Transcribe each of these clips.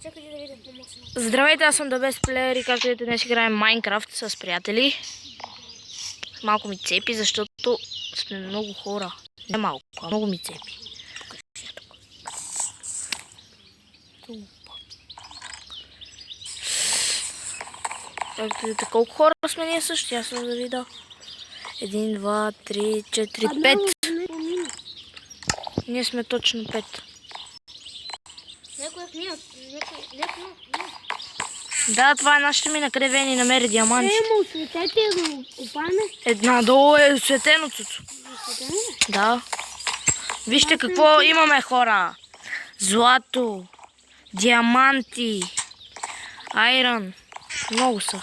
Чакай да видя помощно. Здравейте, аз съм The Best Player и както ето днес играем Майнкрафт с приятели. Малко ми цепи, защото сме много хора. Не малко, а много ми цепи. Както видите, колко хора сме ние също, аз съм да видя. 1, 2, 3, 4, 5. Ние сме точно 5. Някой е мил. Да, това е нашата мина, къде Вени намери диаманти. Емо, светете го опане. Надолу е светено, Цуцо. Светено ли? Да. Вижте какво имаме, хора. Злато, диаманти, айрон. Много са.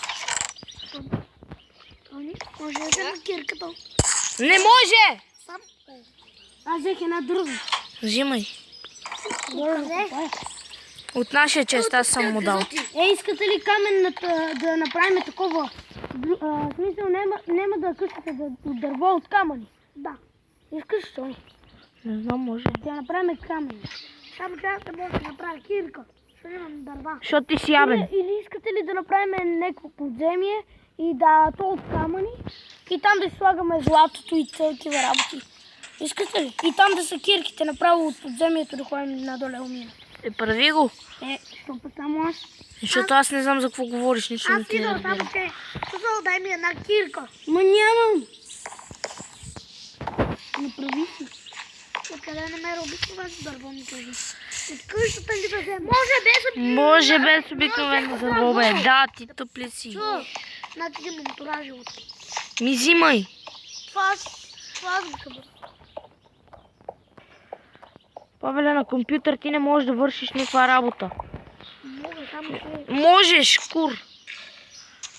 Може да взема кирката. Не може! Аз взех една друга. Взимай. Къде? От нашия чест аз съм му дал. Искате ли камен да направим такова? В смисъл няма да къщата от дърво от камъни. Да. Искаш що? Не знам, може. Да направим камъни. Само че аз не мога да направя кирка. Ще имам дърва. Защото ти си ябен. Или искате ли да направим някакво подземие и да то от камъни и там да слагаме златото и такива работи. Искате ли? И там да са кирките направо от подземието да ходим надолу умина. Прави го. Що па само аз? Защото аз не знам за какво говориш, нищо не Аз ти идвам разбирам. само, че дай ми една кирка. Ма нямам. Направи си. Откъде намеря обикновено дърво ми кажи? От къщата ли да взема? Може без обикновено дърво, бе. Да, ти тъпли си. Чу, значи ги монтуражи от. Ми взимай. Това аз го събра. Павеле, на компютър ти не можеш да вършиш никаква работа. Мога само че... Можеш, кур.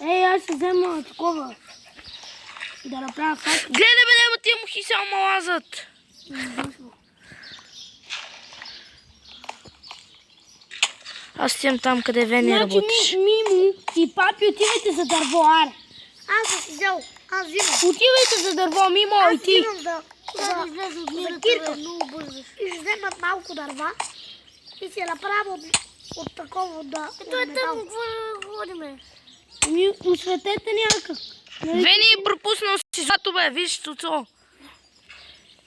Аз ще взема такова. Да направя факт. Гледай, бе, нема тия мухи само лазат. Аз отивам там, къде Вени работиш. Мимо и папи отивайте за дърво, аре. Аз съм взел. Аз взимам. Отивайте за дърво, Мимо и ти. Аз взимам за кирка. И ще вземат малко дърва и си направя от такова да... Ето е тъмно, какво ходиме? Осветете някак. Вени, пропуснал си злато, бе, виж, Цуцо.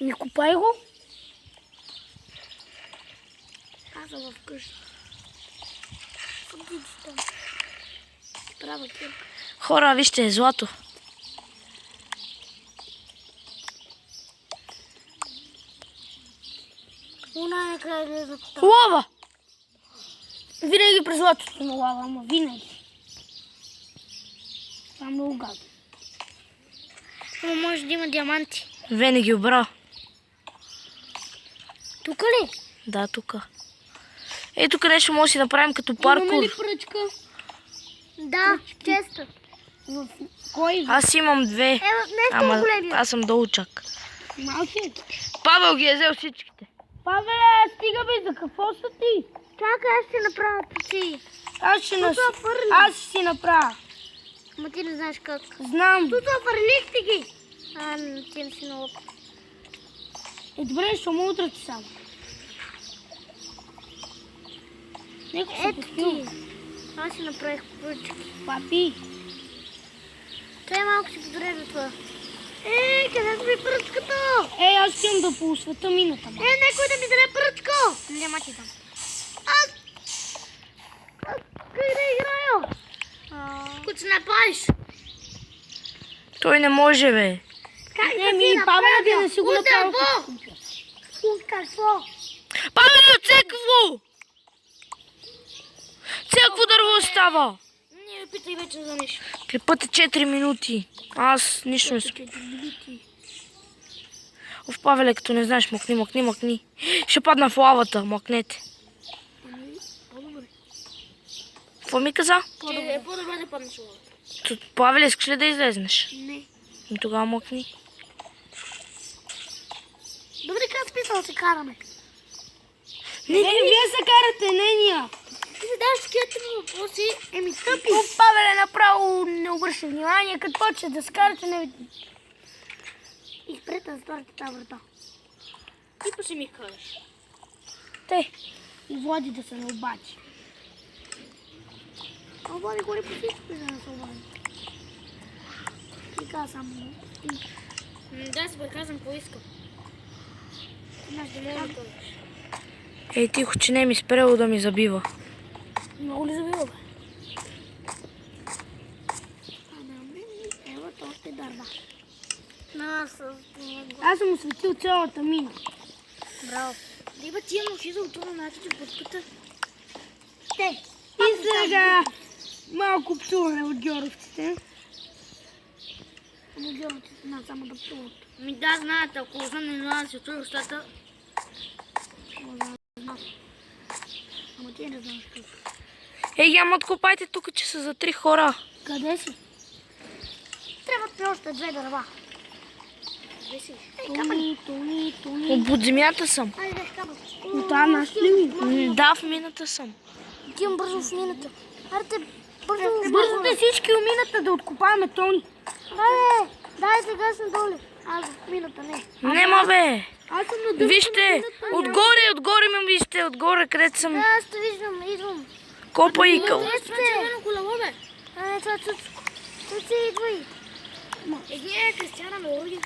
Не купай го. Аз съм вкъщи. Права кирка. Хора, вижте, злато. Она е край да запитам. Лава! Винаги през златото на лава, ама винаги. Това е много гадно. Но може да има диаманти. Вени ги обра. Тук ли? Да, тука. Ето къде ще може да си направим като паркур. Имаме ли пръчка? Да, често. В кой? Аз имам 2. В нещо Ама големия. аз съм долчак. Малкият. Павел ги е взел всичките. Павеле, стига бе, за какво са ти? Чакай, аз ще направя ти. Аз ще си направя. Ама ти не знаеш как. Знам. Туто фърлихте ги. Ти не си много. Добре, ще му утре ти само. Ето ти. Аз си направих пръчки. Папи. Той малко си подрежда това. Къде са ми пръчката? Аз имам да поосвета мината. Некой да ми даде пръчка. Няма ти там. Аз къде играя? Ако се направиш. Той не може, бе. Как да си направя? От дърво. От какво? Павел, цекво! Цекво дърво остава. Не питай вече за нещо. Клипът е 4 минути. Аз нищо не съм. Оф, Павеле, като не знаеш, мъкни. Ще падна в лавата, мъкнете. По-добре. Какво ми каза? По-добре да паднеш в лавата. Павеле, искаш ли да излезнеш? Не. И тогава мъкни. Добре, как смисъл се караме? Не, вие се карате, не ния. Ти се даваш такива въпроси, тъпи. Павеле, направо не обръща внимание, като почне да се карате, не види. И спрете да затворите тази врата. Ти па си ми кажеш. Те, и Влади да се не обачи. Обади горе по всичко, за да се обади. Ти каза само. Да, си приказвам, какво искам. Ей, тихо, че не ми спрело да ми забива. Много ли забива, бе? Ева, то ще дърва. Аз съм осветил цялата мина. Браво. Диба, тия ноши за отуна начите подката. И сега малко псуване от георовците. Ама георовците знаят само да псуват. Ми да, знаете, ако знам не знам да се чуя устата. Ама ти не знаеш какво. Ей, я откопайте тук, че са за 3 хора. Къде си? Трябват ми още 2 дърва. Къде си? Тони. От под земята съм. Айде, дай кабел. От тази нашата ли? Да, в мината съм. Отивам бързо в мината. Арте, бързо да всички у мината да откопаваме Тони. Дай сега съм долу. Аз в мината не. Нема, бе. Аз съм на дъвка. Вижте, отгоре ме вижте, отгоре, където съм. Аз те виждам, идвам. Копа и къл. Това е червено колело, бе. Това е Цуцко. Цуци, идвай. Е, Кристияна ме уроди.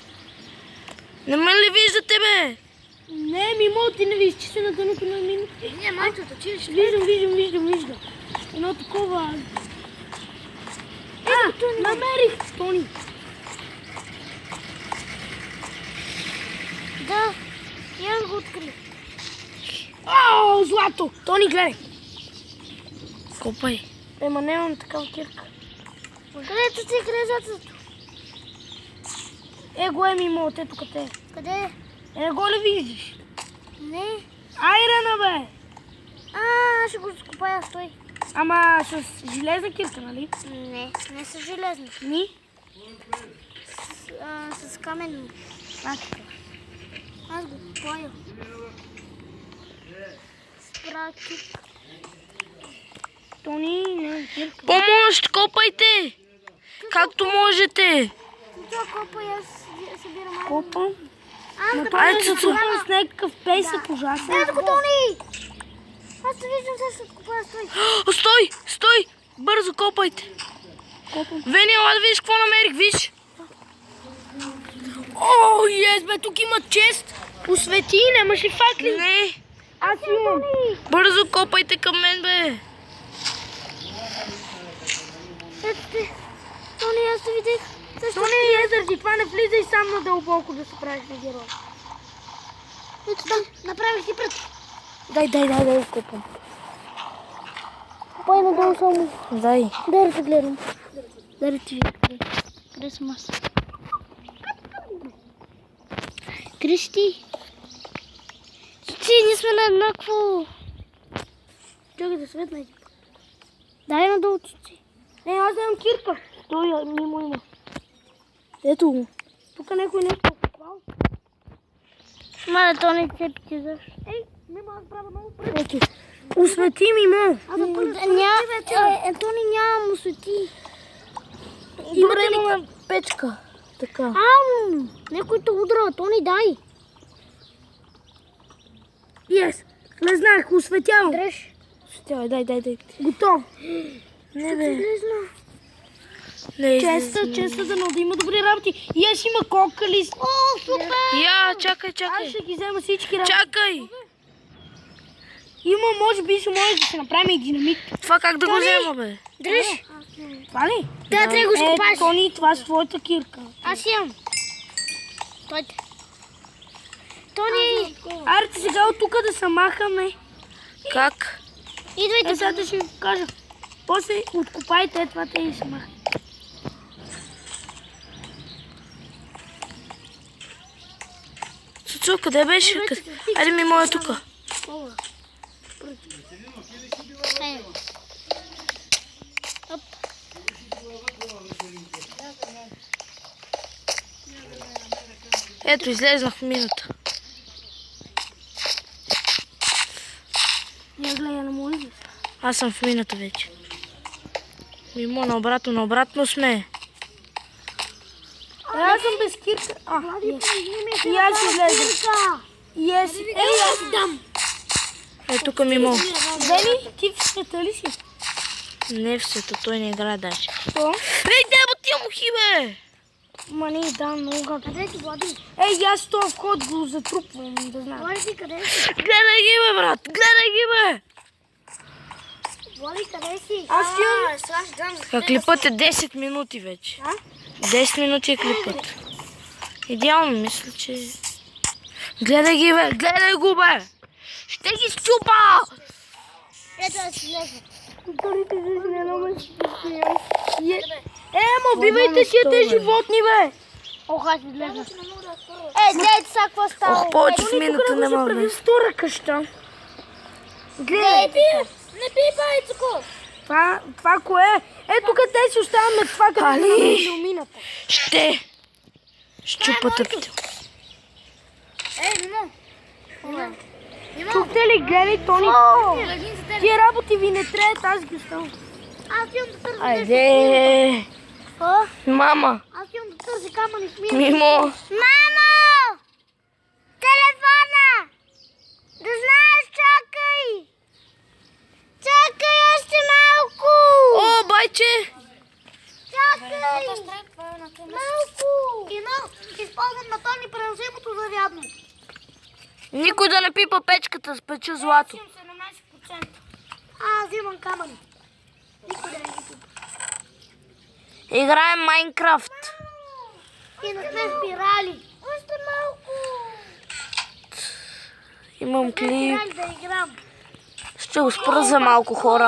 Не ме ли виждате, бе? Не, Мимо, ти не виждаш, че си на дъното на мината. Не, майче от училище. Виждам. Едно такова... намерих Тони. Да, я го открих. О, злато! Тони, гледай. Копай. Ема нямам такава кирка. Където си крезатото? Го е Мимо, те тук те. Къде? Го ли виждаш? Не. Айрана, бе! Ще го скопая, стой. Ама с железна кирка, нали? Не с железна. Ми? С каменно. Аз го копая. С практик. Тони, не, кирка. Помощ, копайте! Както можете. Това копа и аз събирам. Копа? Айде, Цуцу. С някакъв песък ужасен. Ето го, Тони! Аз те виждам също копая, стой. Стой! Бързо копайте. Вени, ела да видиш какво намерих, виж. О, бе, тук има чест. Освети, нямаш ли факли? Не. Аз имам. Бързо копайте към мен, бе. Ето те. Тони, аз те видих. Тони, заради това не влизай сам надълбоко да се правиш на герой. Ето да, направих ти пред. Дай, копам. Копай надолу само. Дай. Дай да те гледам. Дай да ти видя. Къде съм аз? Къде си ти? Ние сме на еднакво. Чакай да светна един път. Дай надолу ти. Не, аз имам кирка. Той Мимо има. Ето го. Тук някой нещо е попал. Мале, то не цепи ти защо. Мимо, аз правя много пред. Ето. Освети Мимо. Тони нямам освети. Добре, имаме печка. Така. Някой те удрава. Тони, дай. Не знаех, осветявам. Дръж. Осветявай, дай. Готов. Не, бе. Честа, да има добри работи. И аз има кокали. О, супер! Чакай. Аз ще ги взема всички работи. Чакай. Има, може би ще може да се направим и динамит. Това как да го взема, бе? Дръж. Това ли? Да, трябва да го скопаш. Тони, това е твоята кирка. Аз имам. Стойте. Тони. Арте сега от тук да се махаме. Как? Идвайте. Сега да ще ви кажа. После откопайте това и се махаме. Цуцу, къде беше? Айде ми моя тука. Ето, излезнах в мината. Я гледа на моя. Аз съм в мината вече. Мимо, наобратно сме. Аз съм без кирка. И аз излезам. Аз дам. Е, тук Мимо. Вени, ти в света ли си? Не в света, той не играе даже. Що? Ей, деба тия мухи, бе! Ма не, да, много как. Къде си, Влади? Ей, аз този вход го затрупвам, да знам. Влади, ти къде си? Гледай ги, бе, брат! Гледай ги, бе! Влади, къде си? Аз имам- сега ще дам за А клипът е 10 минути вече. 10 минути е клипът. Идеално, мисля, че... Гледай ги, бе! Гледай го, бе! Ще ги счупа! Ето да си лежа. Вторите си не много си постоянно. Ама убивайте си тези животни, бе! Ох, аз излезна. Дайте сега какво става? Ох, повече в минута не мога. Прави втора къща. Гледай. Не пий, Байцко! Това кое е? Ето къде си оставаме това, къде Али! намерим люмината. Ще! Щупа тъпите. Нимо! Чухте ли? Гледай, Тони. Легин за теб. Тия работи ви не трябва, тази ги оставам. Аз имам да търся. Айде! Мама! Аз имам да търся камъни в мина. Мимо! Мамо! Телефона! Да знаеш, чакай! Чакай още малко! О, байче! Чакай! Малко! Използвам на Тони преносимото зарядно. Никой да не пипа печката, спеча злато. 17%. Аз взимам камъни. Никой да не ги пипа. Играем Майнкрафт. И не сме спирали. Още малко. Имам клип. Спирали да играм. Ще го спра за малко, хора.